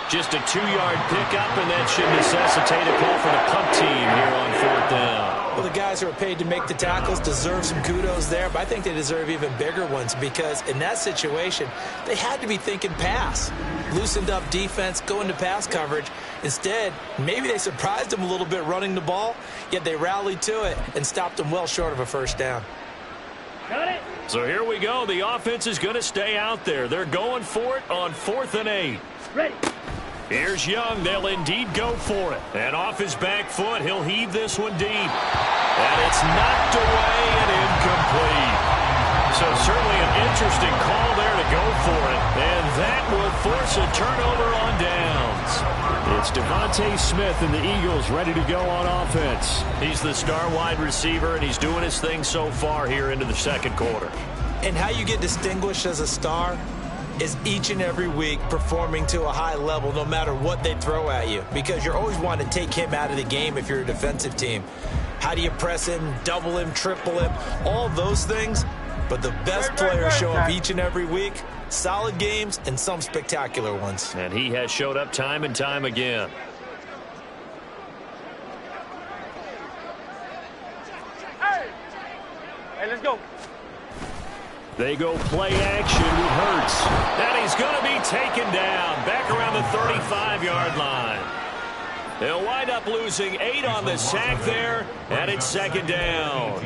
Just a 2-yard pickup, and that should necessitate a call for the punt team here on 4th down. Well, the guys who are paid to make the tackles deserve some kudos there, but I think they deserve even bigger ones because in that situation, they had to be thinking pass. Loosened up defense, going to pass coverage. Instead, maybe they surprised them a little bit running the ball, yet they rallied to it and stopped them well short of a first down. Got it. So here we go. The offense is going to stay out there. They're going for it on 4th and 8. Ready. Here's Young. They'll indeed go for it. And off his back foot, he'll heave this one deep. And it's knocked away and incomplete. So certainly an interesting call there to go for it. And that will force a turnover on downs. It's Devontae Smith and the Eagles ready to go on offense. He's the star wide receiver, and he's doing his thing so far here into the second quarter. And how you get distinguished as a star is each and every week performing to a high level no matter what they throw at you, because you're always wanting to take him out of the game if you're a defensive team. How do you press him, double him, triple him, all those things? But the best players show up each and every week, solid games and some spectacular ones. And he has showed up time and time again. Hey, let's go. They go play action with Hurts. And he's going to be taken down back around the 35-yard line. They'll wind up losing 8 on the sack there, and it's 2nd down.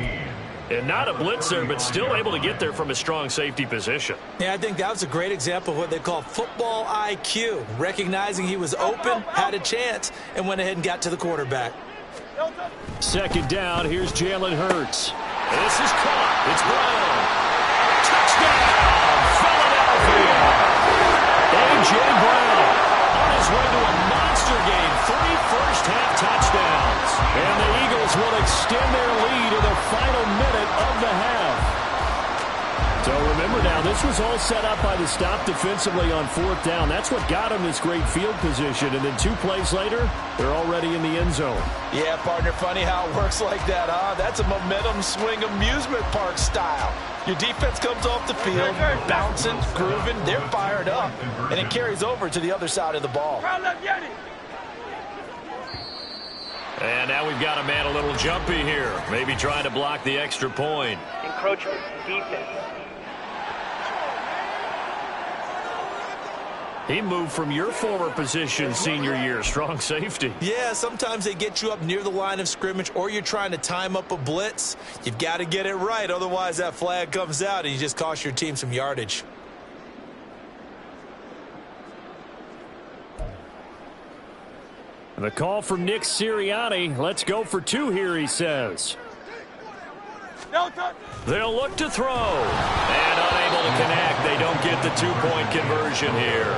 And not a blitzer, but still able to get there from a strong safety position. Yeah, I think that was a great example of what they call football IQ. Recognizing he was open, had a chance, and went ahead and got to the quarterback. 2nd down, here's Jalen Hurts. This is caught. It's Brown. Touchdown, Philadelphia. A.J. Brown on his way to a monster game. 3 first-half touchdowns. And the Eagles will extend their lead in the final minute of the half. So remember now, this was all set up by the stop defensively on 4th down. That's what got them this great field position. And then 2 plays later, they're already in the end zone. Yeah, partner, funny how it works like that, huh? That's a momentum swing amusement park style. Your defense comes off the field, bouncing, grooving, they're fired up, and it carries over to the other side of the ball. And now we've got a man a little jumpy here. Maybe trying to block the extra point. Encroachment, defense. He moved from your former position senior year, strong safety. Yeah, sometimes they get you up near the line of scrimmage or you're trying to time up a blitz. You've got to get it right, otherwise that flag comes out and you just cost your team some yardage. The call from Nick Sirianni. Let's go for 2 here, he says. They'll look to throw. And unable to connect. They don't get the 2-point conversion here.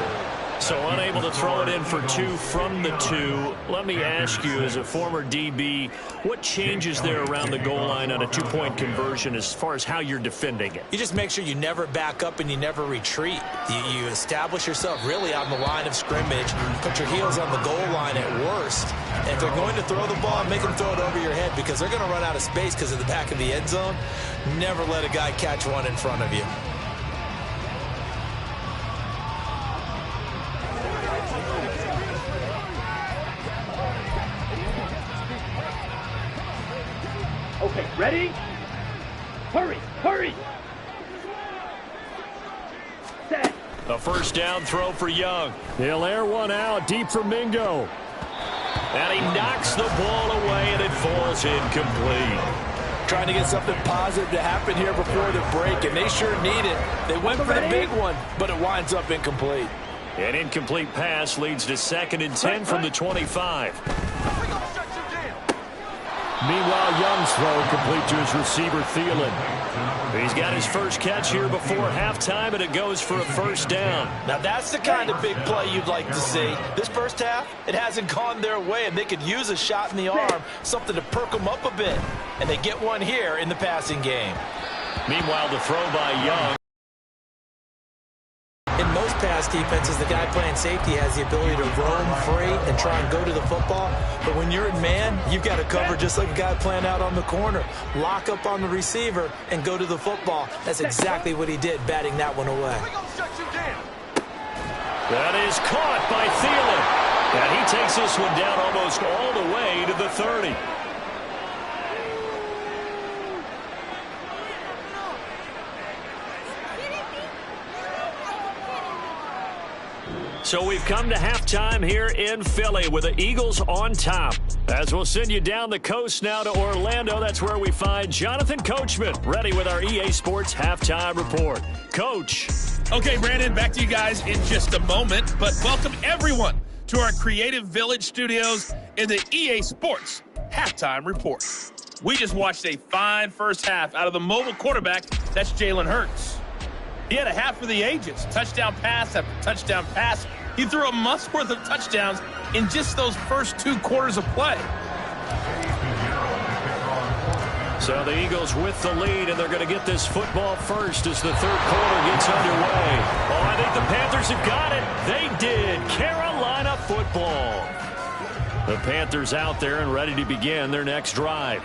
So unable to throw it in for 2 from the 2. Let me ask you, as a former DB, what changes there around the goal line on a 2-point conversion as far as how you're defending it? You just make sure you never back up and you never retreat. You establish yourself really on the line of scrimmage, put your heels on the goal line at worst. And if they're going to throw the ball, make them throw it over your head because they're going to run out of space because of the back of the end zone. Never let a guy catch one in front of you. Okay, ready? Hurry, hurry! Set. A first down throw for Young. He'll air one out deep for Mingo. And he knocks the ball away, and it falls incomplete. Trying to get something positive to happen here before the break, and they sure need it. They went for the big one, but it winds up incomplete. An incomplete pass leads to 2nd and 10 from the 25. Meanwhile, Young's throw complete to his receiver, Thielen. He's got his first catch here before halftime, and it goes for a first down. Now, that's the kind of big play you'd like to see. This first half, it hasn't gone their way, and they could use a shot in the arm, something to perk them up a bit. And they get one here in the passing game. Meanwhile, the throw by Young. In most pass defenses, the guy playing safety has the ability to roam free and try and go to the football. But when you're in man, you've got to cover just like a guy playing out on the corner. Lock up on the receiver and go to the football. That's exactly what he did, batting that one away. That is caught by Thielen. takes this one down almost all the way to the 30. So we've come to halftime here in Philly with the Eagles on top. As we'll send you down the coast now to Orlando, that's where we find Jonathan Coachman, ready with our EA Sports Halftime Report. Coach. Okay, Brandon, back to you guys in just a moment, but welcome everyone to our Creative Village studios in the EA Sports Halftime Report. We just watched a fine first half out of the mobile quarterback, that's Jalen Hurts. He had a half for the ages, touchdown pass after touchdown pass. He threw a month's worth of touchdowns in just those first 2 quarters of play. So the Eagles with the lead, and they're going to get this football first as the third quarter gets underway. Oh, I think the Panthers have got it. They did. Carolina football. The Panthers out there and ready to begin their next drive.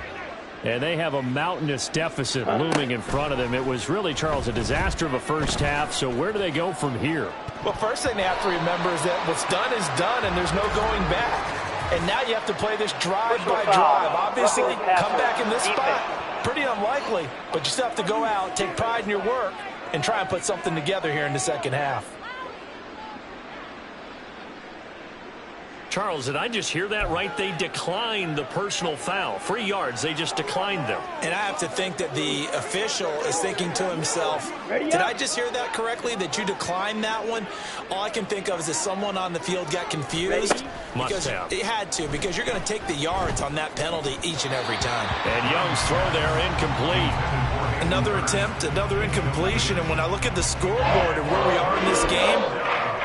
And they have a mountainous deficit looming in front of them. It was really, Charles, a disaster of a first half. So where do they go from here? Well, first thing they have to remember is that what's done is done, and there's no going back. And now you have to play this drive by drive. Obviously, come back in this spot, pretty unlikely. But you still have to go out, take pride in your work, and try and put something together here in the second half. Charles, did I just hear that right? They declined the personal foul. 3 yards, they just declined them. And I have to think that the official is thinking to himself, did I just hear that correctly, that you declined that one? All I can think of is that someone on the field got confused. Must have. It had to, because you're going to take the yards on that penalty each and every time. And Young's throw there incomplete. Another attempt, another incompletion. And when I look at the scoreboard and where we are in this game,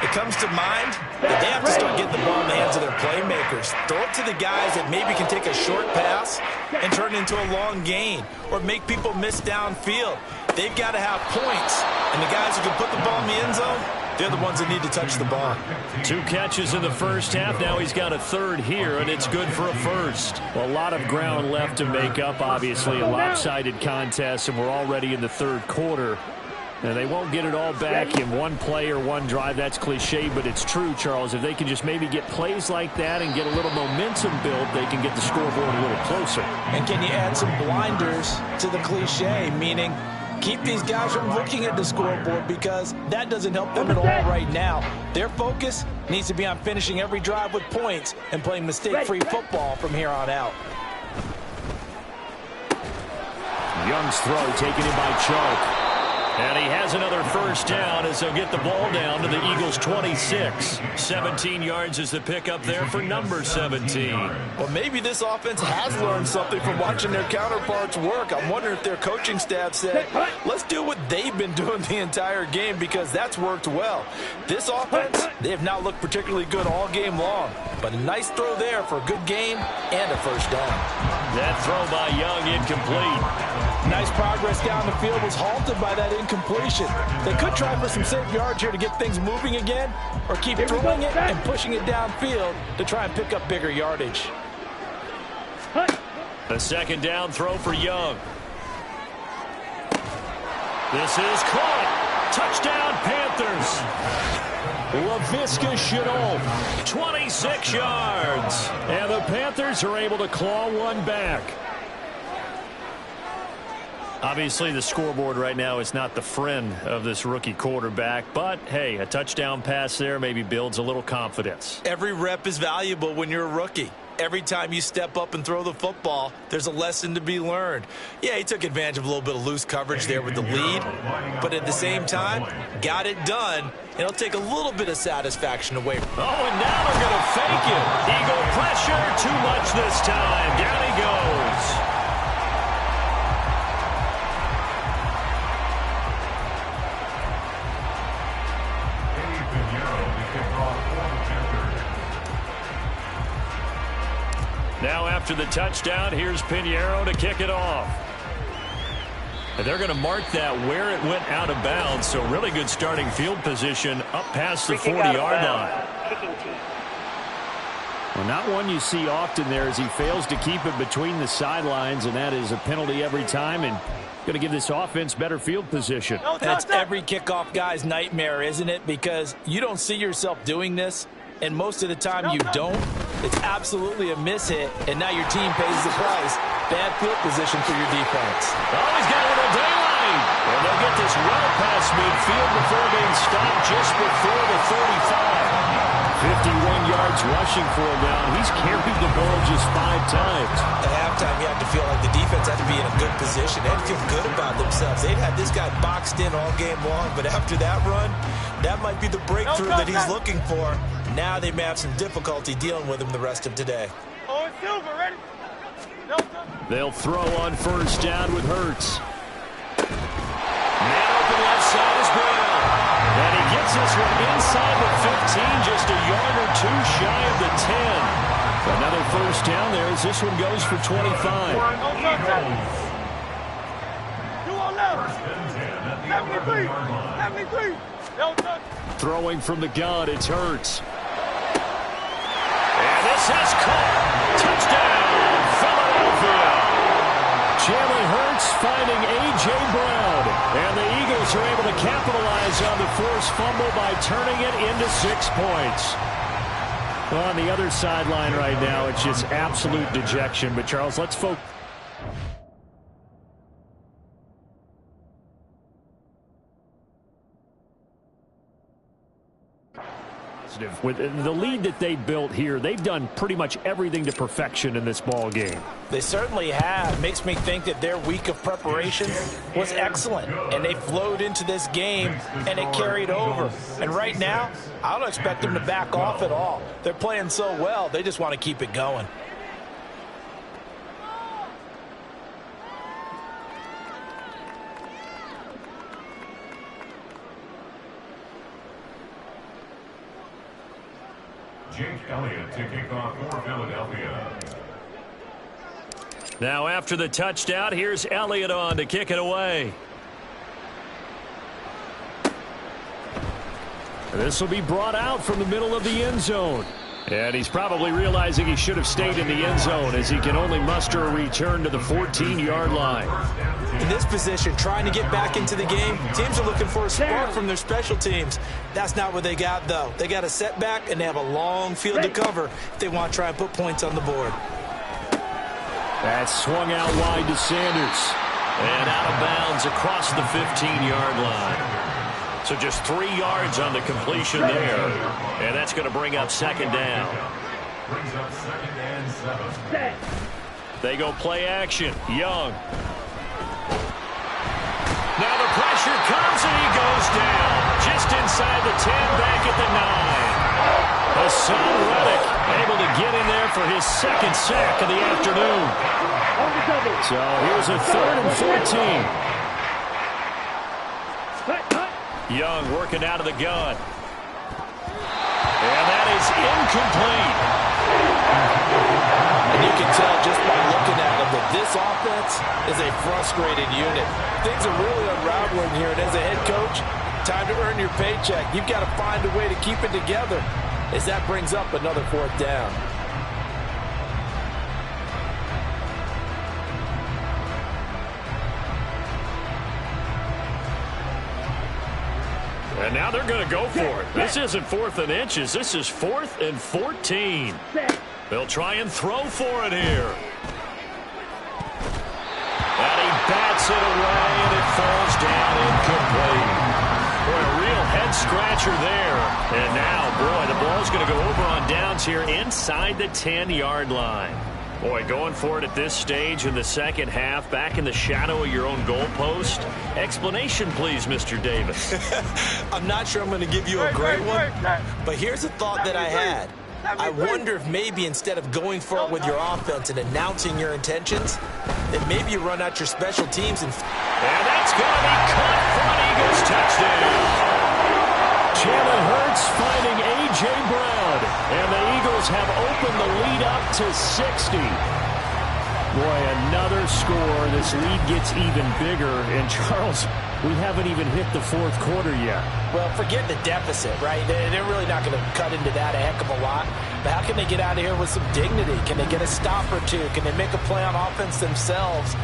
it comes to mind that they have to start getting the ball in the hands of their playmakers. Throw it to the guys that maybe can take a short pass and turn it into a long gain or make people miss downfield. They've got to have points. And the guys who can put the ball in the end zone, they're the ones that need to touch the ball. 2 catches in the first half. Now he's got a third here, and it's good for a first. Well, a lot of ground left to make up, obviously. A lopsided contest, and we're already in the third quarter. And they won't get it all back in one play or one drive. That's cliche, but it's true, Charles. If they can just maybe get plays like that and get a little momentum built, they can get the scoreboard a little closer. And can you add some blinders to the cliche, meaning keep these guys from looking at the scoreboard, because that doesn't help them at all right now. Their focus needs to be on finishing every drive with points and playing mistake-free football from here on out. Young's throw taken in by Chark. And he has another first down as they'll get the ball down to the Eagles' 26. 17 yards is the pickup there for number 17. Well, maybe this offense has learned something from watching their counterparts work. I'm wondering if their coaching staff said, let's do what they've been doing the entire game, because that's worked well. This offense, they have not looked particularly good all game long. But a nice throw there for a good game and a first down. That throw by Young incomplete. Nice progress down the field was halted by that incompletion. They could try for some safe yards here to get things moving again, or keep throwing it and pushing it downfield to try and pick up bigger yardage. A second down throw for Young. This is caught. Touchdown, Panthers. Laviska Shenault, 26 yards. And the Panthers are able to claw one back. Obviously, the scoreboard right now is not the friend of this rookie quarterback. But, hey, a touchdown pass there maybe builds a little confidence. Every rep is valuable when you're a rookie. Every time you step up and throw the football, there's a lesson to be learned. Yeah, he took advantage of a little bit of loose coverage there with the lead. But at the same time, got it done. It'll take a little bit of satisfaction away. Oh, and now they're going to fake it. Eagle pressure, too much this time. Down he goes. Now after the touchdown, here's Pinheiro to kick it off. And they're going to mark that where it went out of bounds. So really good starting field position up past the 40-yard line. Well, not one you see often there as he fails to keep it between the sidelines, and that is a penalty every time, and going to give this offense better field position. That's every kickoff guy's nightmare, isn't it? Because you don't see yourself doing this, and most of the time you don't, it's absolutely a miss hit, and now your team pays the price. Bad field position for your defense. Oh, he's got a little daylight. And they'll get this well past midfield before being stopped just before the 35. 51 yards rushing for him now. He's carried the ball just 5 times. At halftime, you have to feel like the defense had to be in a good position. They had to feel good about themselves. They'd had this guy boxed in all game long, but after that run, that might be the breakthrough that he's looking for. Now they may have some difficulty dealing with him the rest of today. Oh, it's Silver, ready? No, They'll throw on first down with Hurts. Man open left side is Brown. And he gets this one inside the 15, just a yard or two shy of the 10. Another first down there as this one goes for 25. no, you on left. 73, 73. No, Throwing from the gun, it's Hurts. And this has caught. Touchdown, Philadelphia. Jalen Hurts finding A.J. Brown. And the Eagles are able to capitalize on the forced fumble by turning it into 6 points. Well, on the other sideline right now, it's just absolute dejection. But, Charles, let's focus. With the lead that they built here, they've done pretty much everything to perfection in this ball game. They certainly have. Makes me think that their week of preparation was excellent, and they flowed into this game, and it carried over. And right now, I don't expect them to back off at all. They're playing so well, they just want to keep it going. Jake Elliott to kick off for Philadelphia. Now after the touchdown, here's Elliott on to kick it away. This will be brought out from the middle of the end zone. And he's probably realizing he should have stayed in the end zone as he can only muster a return to the 14-yard line. In this position, trying to get back into the game, teams are looking for a spark from their special teams. That's not what they got, though. They got a setback, and they have a long field to cover if they want to try and put points on the board. That's swung out wide to Sanders. And out of bounds across the 15-yard line. So just 3 yards on the completion there. And that's going to bring up second down. Brings up second and 7. They go play action. Young. Now the pressure comes and he goes down. Just inside the 10, back at the 9. Hassan Reddick able to get in there for his second sack of the afternoon. So here's a 3rd and 14. Young working out of the gun. And that is incomplete. And you can tell just by looking at them that this offense is a frustrated unit. Things are really unraveling here, and as a head coach, time to earn your paycheck. You've got to find a way to keep it together as that brings up another 4th down. And now they're going to go for it. This isn't 4th and inches. This is 4th and 14. They'll try and throw for it here. And he bats it away, and it falls down incomplete. Boy, a real head-scratcher there. And now, boy, the ball's going to go over on downs here inside the 10-yard line. Boy, going for it at this stage in the second half, back in the shadow of your own goalpost. Explanation, please, Mr. Davis. I'm not sure I'm going to give you a great one, but here's a thought that I had. I wonder if maybe instead of going for it with your offense and announcing your intentions, that maybe you run out your special teams and that's going to be caught for an Eagles touchdown. Jalen Hurts finding A.J. Brown, and the Eagles have opened the lead up to 60. Boy, another score. This lead gets even bigger. And, Charles, we haven't even hit the 4th quarter yet. Well, forget the deficit, right? They're really not going to cut into that a heck of a lot. But how can they get out of here with some dignity? Can they get a stop or two? Can they make a play on offense themselves?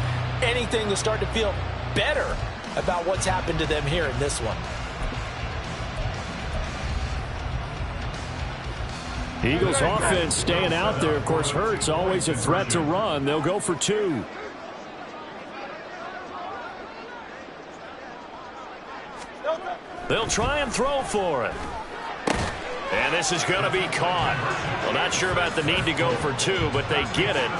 Anything to start to feel better about what's happened to them here in this one. Eagles offense staying out there. Of course, Hurts always a threat to run. They'll go for 2. They'll try and throw for it. And this is going to be caught. Well, not sure about the need to go for 2, but they get it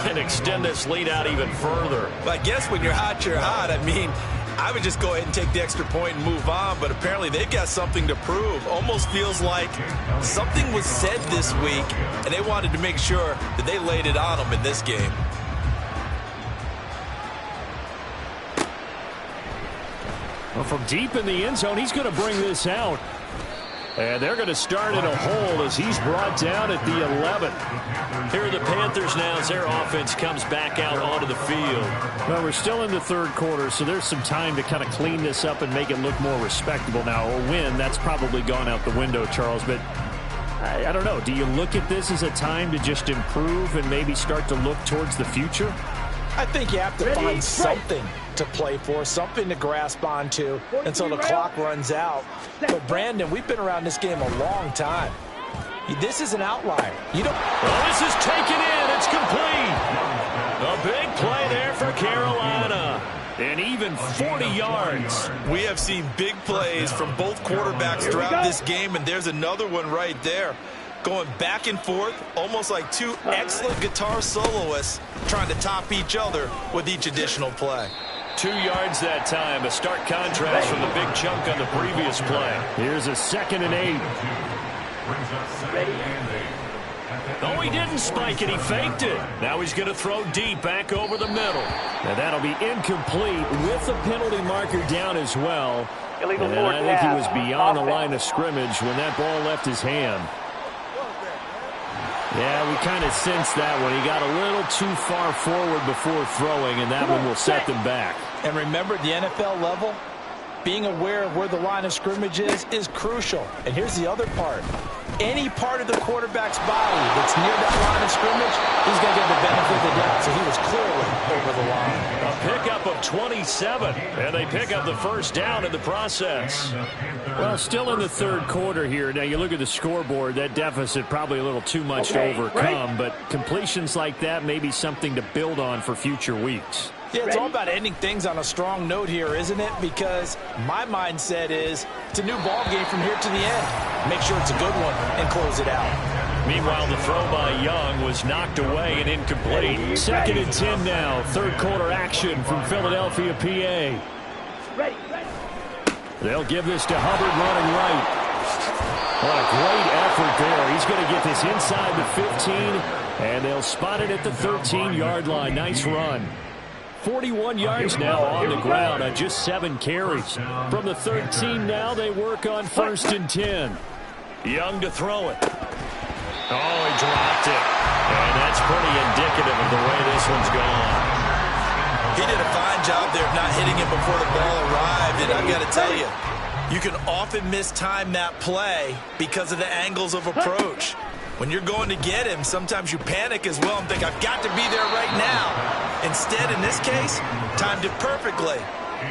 and extend this lead out even further. But I guess when you're hot, you're hot. I mean, I would just go ahead and take the extra point and move on, but apparently they've got something to prove. Almost feels like something was said this week, and they wanted to make sure that they laid it on them in this game. Well, from deep in the end zone, he's going to bring this out. And they're going to start in a hole as he's brought down at the 11. Here are the Panthers now as their offense comes back out onto the field. Well, we're still in the third quarter, so there's some time to kind of clean this up and make it look more respectable now. A win, that's probably gone out the window, Charles. But I don't know. Do you look at this as a time to just improve and maybe start to look towards the future? I think you have to find something to play for, something to grasp onto until the clock runs out. But, Brandon, we've been around this game a long time. This is an outlier. You don't. Well, this is taken in. It's complete. A big play there for Carolina. And even 40 yards. We have seen big plays from both quarterbacks throughout this game, and there's another one right there. Going back and forth, almost like two excellent guitar soloists trying to top each other with each additional play. 2 yards that time, a stark contrast from the big chunk on the previous play. Here's a 2nd and 8. Oh, he didn't spike it. He faked it. Now he's going to throw deep back over the middle. And that'll be incomplete with the penalty marker down as well. And I think he was beyond the line of scrimmage when that ball left his hand. Yeah, we kind of sensed that one. He got a little too far forward before throwing, and that one will set them back. And remember, at the NFL level, being aware of where the line of scrimmage is crucial. And here's the other part. Any part of the quarterback's body that's near that line of scrimmage, he's going to get the benefit of the doubt. So he was clearly over the line. A pickup of 27, and they pick up the first down in the process. Well, still in the third quarter here. Now, you look at the scoreboard, that deficit probably a little too much to overcome, but completions like that may be something to build on for future weeks. Yeah, it's all about ending things on a strong note here, isn't it? Because my mindset is it's a new ball game from here to the end. Make sure it's a good one and close it out. Meanwhile, the throw by Young was knocked away and incomplete. 2nd and 10 now. Third quarter action from Philadelphia, PA. They'll give this to Hubbard running right. What a great effort there. He's going to get this inside the 15, and they'll spot it at the 13-yard line. Nice run. 41 yards now on the ground on just 7 carries. From the 13 now, they work on 1st and 10. Young to throw it. Oh, he dropped it. And that's pretty indicative of the way this one's gone. He did a fine job there of not hitting it before the ball arrived. And I've got to tell you, you can often mistime that play because of the angles of approach. When you're going to get him, sometimes you panic as well and think, I've got to be there right now. Instead, in this case, timed it perfectly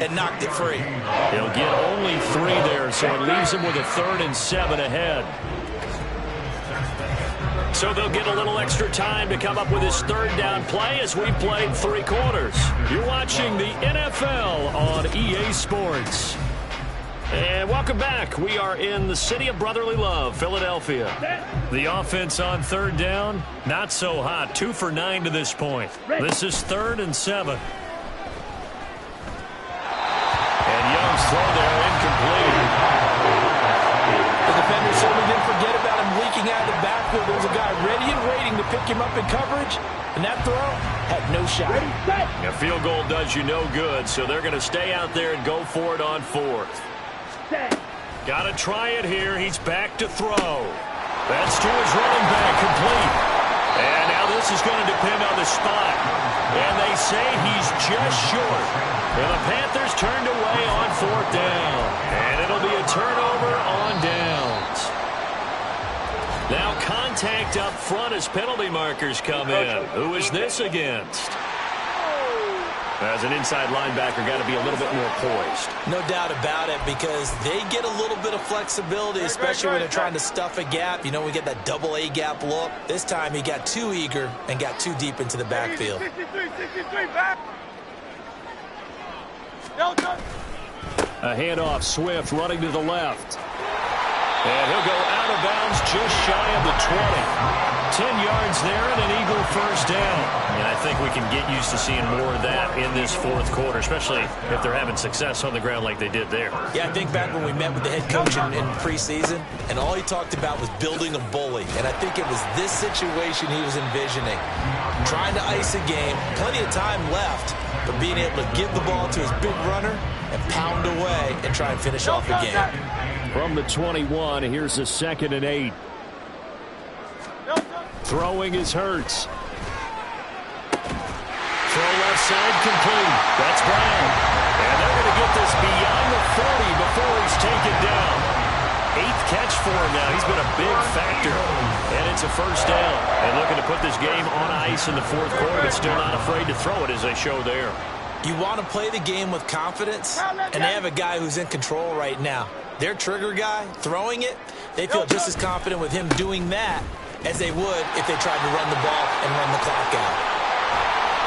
and knocked it free. He'll get only 3 there, so it leaves him with a 3rd and 7 ahead. So they'll get a little extra time to come up with his 3rd down play as we played 3 quarters. You're watching the NFL on EA Sports. And welcome back. We are in the city of brotherly love, Philadelphia. The offense on 3rd down, not so hot. 2 for 9 to this point. This is 3rd and 7. And Young's throw there incomplete. The defender certainly didn't forget about him leaking out of the backfield. There was a guy ready and waiting to pick him up in coverage, and that throw had no shot. A field goal does you no good, so they're going to stay out there and go for it on 4th. Got to try it here. He's back to throw. That's to his running back, complete. And now this is going to depend on the spot. And they say he's just short. And the Panthers turned away on 4th down. And it'll be a turnover on downs. Now contact up front as penalty markers come in. Who is this against? As an inside linebacker, got to be a little bit more poised. No doubt about it, because they get a little bit of flexibility, especially when they're trying to stuff a gap. You know, we get that double A gap look. This time he got too eager and got too deep into the backfield. 63, back. A handoff, Swift running to the left. And he'll go out of bounds just shy of the 20. 10 yards there and an Eagle first down. And I think we can get used to seeing more of that in this fourth quarter, especially if they're having success on the ground like they did there. Yeah, I think back when we met with the head coach in preseason, and all he talked about was building a bully. And I think it was this situation he was envisioning. Trying to ice a game, plenty of time left, but being able to give the ball to his big runner and pound away and try and finish off the game. From the 21, here's a 2nd and 8. Throwing is Hurts. Throw left side complete. That's Brown. And they're going to get this beyond the 40 before he's taken down. 8th catch for him now. He's been a big factor. And it's a first down. And looking to put this game on ice in the fourth quarter, but still not afraid to throw it as they show there. You want to play the game with confidence, and they have a guy who's in control right now. Their trigger guy, throwing it, they feel just as confident with him doing that as they would if they tried to run the ball and run the clock out.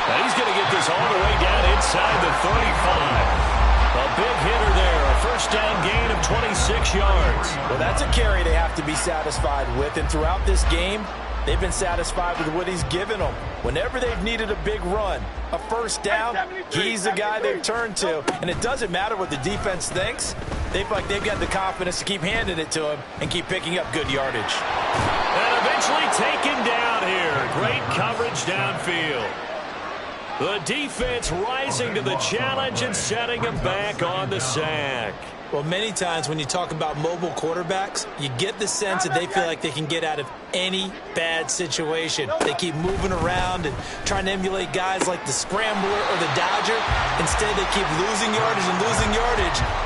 Now he's going to get this all the way down inside the 35. A big hitter there, a first down gain of 26 yards. Well, that's a carry they have to be satisfied with, and throughout this game, they've been satisfied with what he's given them. Whenever they've needed a big run, a first down, he's the guy they've turned to. And it doesn't matter what the defense thinks. They feel like they've got the confidence to keep handing it to him and keep picking up good yardage. And eventually taken down here. Great coverage downfield. The defense rising to the challenge and setting him back on the sack. Well, many times when you talk about mobile quarterbacks, you get the sense that they feel like they can get out of any bad situation. They keep moving around and trying to emulate guys like the Scrambler or the Dodger. Instead, they keep losing yardage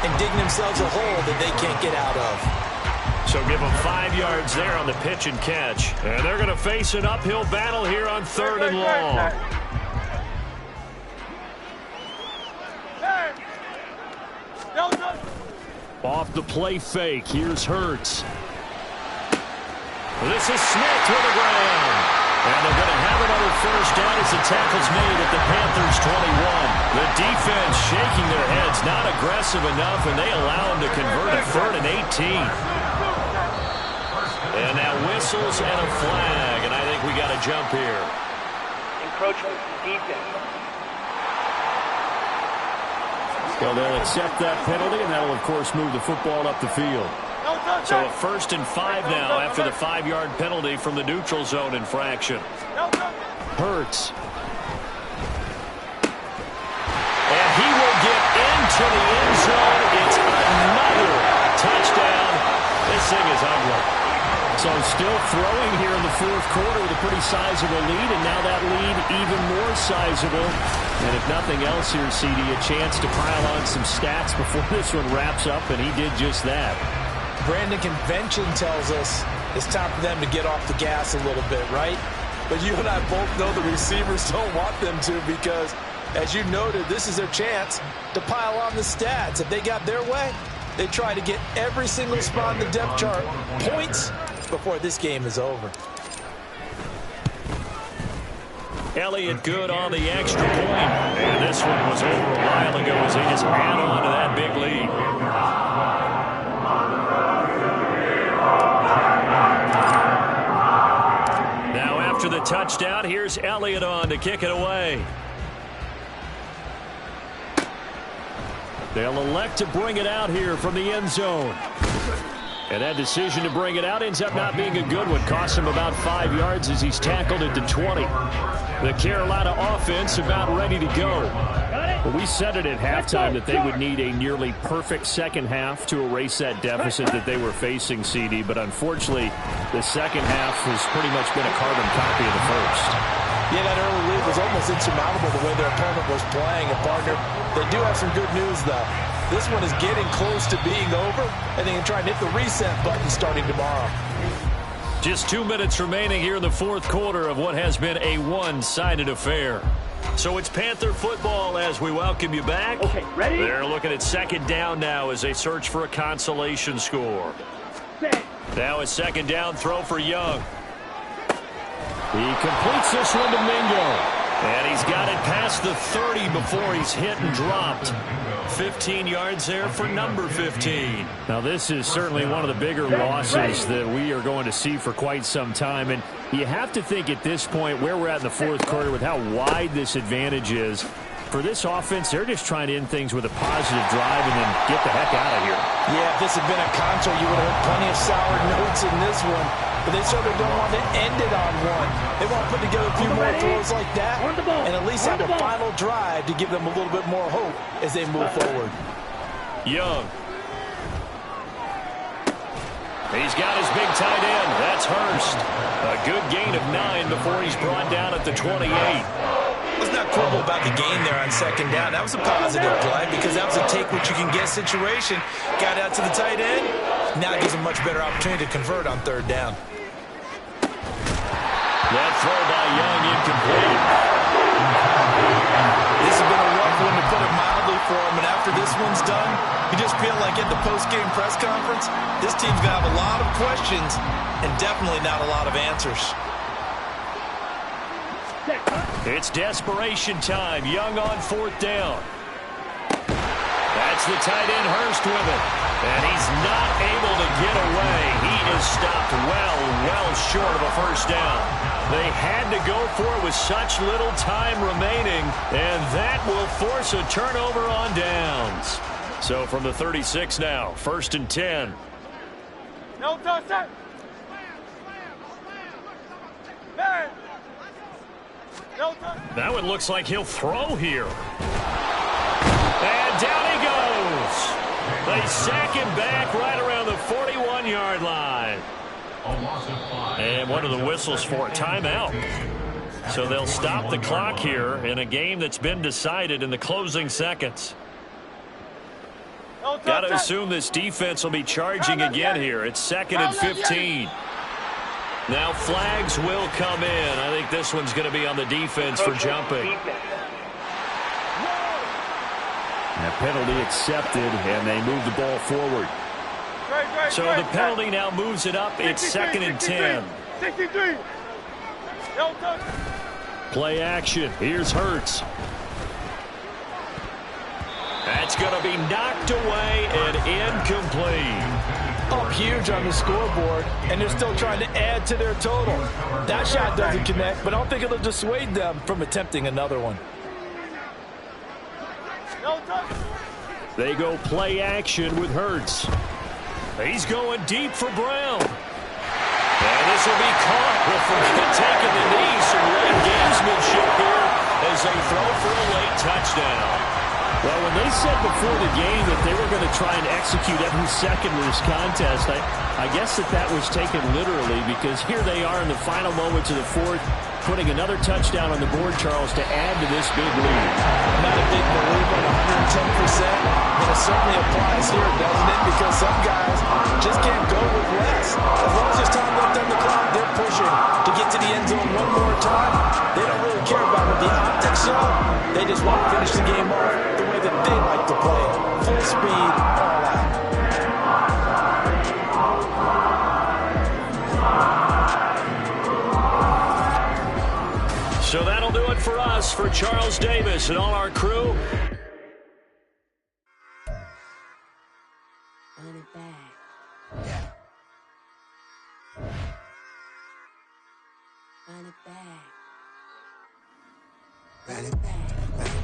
and digging themselves a hole that they can't get out of. So give them 5 yards there on the pitch and catch. And they're going to face an uphill battle here on 3rd and long. Off the play fake, here's Hurts. This is Smith to the ground. And they're going to have another first down as the tackle's made at the Panthers' 21. The defense shaking their heads, not aggressive enough, and they allow them to convert a 3rd and 18. And now whistles and a flag, and I think we got to jump here. Encroachment defense. So they'll accept that penalty, and that'll, of course, move the football up the field. So a 1st and 5 now after the 5-yard penalty from the neutral zone infraction. Hurts. And he will get into the end zone. It's another touchdown. This thing is ugly. So still throwing here in the fourth quarter with a pretty sizable lead, and now that lead even more sizable. And if nothing else here, CD, a chance to pile on some stats before this one wraps up, and he did just that. Brandon, convention tells us it's time for them to get off the gas a little bit, right? But you and I both know the receivers don't want them to, because, as you noted, this is their chance to pile on the stats. If they got their way, they try to get every single spot in the depth chart points before this game is over. Elliott good on the extra point. And this one was over a while ago as they just add on to that big lead. Now after the touchdown, here's Elliott on to kick it away. They'll elect to bring it out here from the end zone. And that decision to bring it out ends up not being a good one. Costs him about 5 yards as he's tackled at the 20. The Carolina offense about ready to go. Well, we said it at halftime that they would need a nearly perfect second half to erase that deficit that they were facing, CD. But unfortunately, the second half has pretty much been a carbon copy of the first. Yeah, that early lead was almost insurmountable the way their opponent was playing. And, partner, they do have some good news, though. This one is getting close to being over, and they can try and hit the reset button starting tomorrow. Just 2 minutes remaining here in the fourth quarter of what has been a one-sided affair. So it's Panther football as we welcome you back. Okay, ready? They're looking at second down now as they search for a consolation score. Now a second down throw for Young. He completes this one to Mingo. And he's got it past the 30 before he's hit and dropped. 15 yards there for number 15. Now, this is certainly one of the bigger losses that we are going to see for quite some time. And you have to think at this point where we're at in the fourth quarter with how wide this advantage is. For this offense, they're just trying to end things with a positive drive and then get the heck out of here. Yeah, if this had been a console, you would have heard plenty of sour notes in this one. But they certainly don't want to end it on one. They want to put together a few more throws like that and at least have a final drive to give them a little bit more hope as they move forward. Young. He's got his big tight end. That's Hurst. A good gain of 9 before he's brought down at the 28. Let's not quibble about the gain there on second down. That was a positive play because that was a take-what-you-can-get situation. Got out to the tight end. Now it gives him a much better opportunity to convert on third down. That throw by Young incomplete. This has been a rough one, to put it mildly, for him. And after this one's done, you just feel like at the post-game press conference, this team's going to have a lot of questions and definitely not a lot of answers. It's desperation time. Young on fourth down. That's the tight end Hurst with it. And he's not able to get away. He is stopped well short of a first down. They had to go for it with such little time remaining, and that will force a turnover on downs. So from the 36 now, 1st and 10. No touchdown. Man. No touchdown. That one looks like he'll throw here. And down he goes. They sack him back right around the 41-yard line. And one of the whistles for a timeout. So they'll stop the clock here in a game that's been decided in the closing seconds. Got to assume this defense will be charging again here. It's 2nd and 15. Now flags will come in. I think this one's going to be on the defense for jumping. And a penalty accepted, and they move the ball forward. So the penalty now moves it up. It's 2nd and 10. 63. No touchdown. Play action. Here's Hurts. That's going to be knocked away and incomplete. Up huge on the scoreboard, and they're still trying to add to their total. That shot doesn't connect, but I don't think it'll dissuade them from attempting another one. No touchdown. They go play action with Hurts. He's going deep for Brown. And this will be caught with taking the knee. Some late gamesmanship here as they throw for a late touchdown. Well, when they said before the game that they were going to try and execute every second of this contest, I guess that was taken literally, because here they are in the final moments of the fourth, putting another touchdown on the board, Charles, to add to this big lead. I'm not a big believer in 110%, but it certainly applies here, doesn't it? Because some guys just can't go with less. As long as there's time left on the clock, they're pushing to get to the end zone one more time. They don't really care about what the optics show. They just want to finish the game off the way that they like to play it. Full speed, all out. So that'll do it for us. For Charles Davis and all our crew, Run it back. Run it back. Run it back.